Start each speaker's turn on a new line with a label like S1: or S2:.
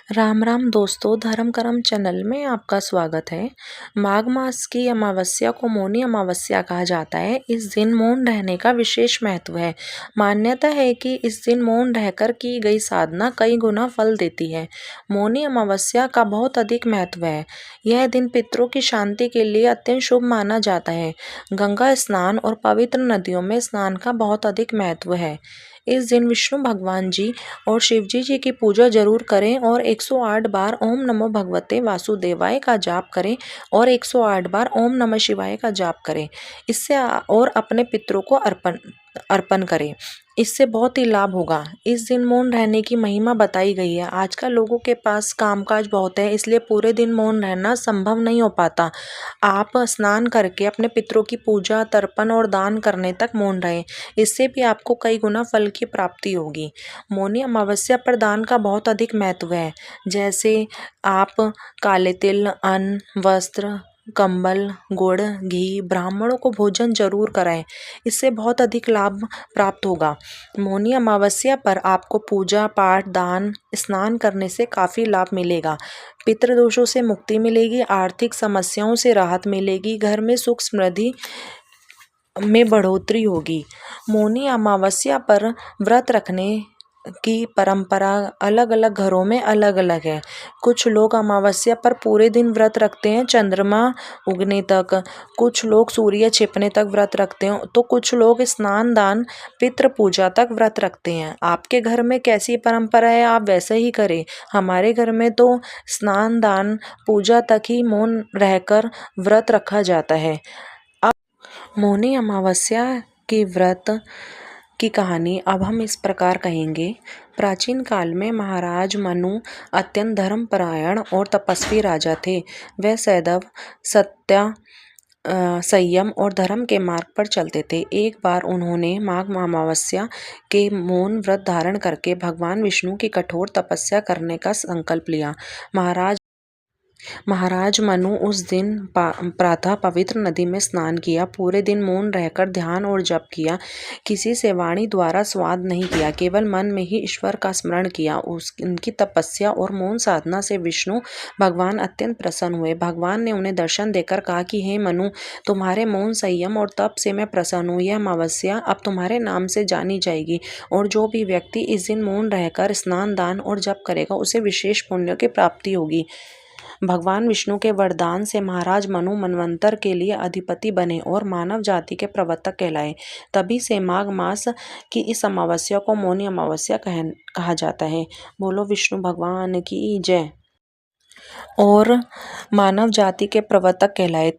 S1: राम राम दोस्तों, धर्म करम चैनल में आपका स्वागत है। माघ मास की अमावस्या को मौनी अमावस्या कहा जाता है। इस दिन मौन रहने का विशेष महत्व है। मान्यता है कि इस दिन मौन रहकर की गई साधना कई गुना फल देती है। मौनी अमावस्या का बहुत अधिक महत्व है। यह दिन पितरों की शांति के लिए अत्यंत शुभ माना जाता है। गंगा स्नान और पवित्र नदियों में स्नान का बहुत अधिक महत्व है। इस दिन विष्णु भगवान जी और शिवजी जी की पूजा जरूर करें और 108 बार ओम नमो भगवते वासुदेवाय का जाप करें और 108 बार ओम नमः शिवाय का जाप करें। इससे और अपने पितरों को अर्पण अर्पण करें। इससे बहुत ही लाभ होगा। इस दिन मौन रहने की महिमा बताई गई है। आजकल लोगों के पास कामकाज बहुत है, इसलिए पूरे दिन मौन रहना संभव नहीं हो पाता। आप स्नान करके अपने पितरों की पूजा, तर्पण और दान करने तक मौन रहें। इससे भी आपको कई गुना फल की प्राप्ति होगी। मौनी अमावस्या पर दान का बहुत अधिक महत्व है। जैसे आप काले तिल, अन्न, वस्त्र, कंबल, गुड़, घी ब्राह्मणों को भोजन जरूर कराएं। इससे बहुत अधिक लाभ प्राप्त होगा। मौनी अमावस्या पर आपको पूजा पाठ, दान, स्नान करने से काफ़ी लाभ मिलेगा। पितृदोषों से मुक्ति मिलेगी, आर्थिक समस्याओं से राहत मिलेगी, घर में सुख समृद्धि में बढ़ोतरी होगी। मौनी अमावस्या पर व्रत रखने की परंपरा अलग अलग घरों में अलग अलग है। कुछ लोग अमावस्या पर पूरे दिन व्रत रखते हैं, चंद्रमा उगने तक। कुछ लोग सूर्य छिपने तक व्रत रखते हैं, तो कुछ लोग स्नान, दान, पितृ पूजा तक व्रत रखते हैं। आपके घर में कैसी परंपरा है, आप वैसे ही करें। हमारे घर में तो स्नान, दान, पूजा तक ही मौन रहकर व्रत रखा जाता है। मौनी अमावस्या के व्रत की कहानी अब हम इस प्रकार कहेंगे। प्राचीन काल में महाराज मनु अत्यंत धर्मपरायण और तपस्वी राजा थे। वे सदैव सत्य, संयम और धर्म के मार्ग पर चलते थे। एक बार उन्होंने माघ अमावस्या के मौन व्रत धारण करके भगवान विष्णु की कठोर तपस्या करने का संकल्प लिया। महाराज मनु उस दिन प्रातः पवित्र नदी में स्नान किया। पूरे दिन मौन रहकर ध्यान और जप किया। किसी से वाणी द्वारा स्वाद नहीं किया, केवल मन में ही ईश्वर का स्मरण किया। उनकी तपस्या और मौन साधना से विष्णु भगवान अत्यंत प्रसन्न हुए। भगवान ने उन्हें दर्शन देकर कहा कि हे मनु, तुम्हारे मौन, संयम और तप से मैं प्रसन्न हूँ। यह अमावस्या अब तुम्हारे नाम से जानी जाएगी और जो भी व्यक्ति इस दिन मौन रहकर स्नान, दान और जप करेगा उसे विशेष पुण्य की प्राप्ति होगी। भगवान विष्णु के वरदान से महाराज मनु मनवंतर के लिए अधिपति बने और मानव जाति के प्रवर्तक कहलाए। तभी से माघ मास की इस अमावस्या को मौनी अमावस्या कहा जाता है। बोलो विष्णु भगवान की जय। और मानव जाति के प्रवर्तक कहलाए।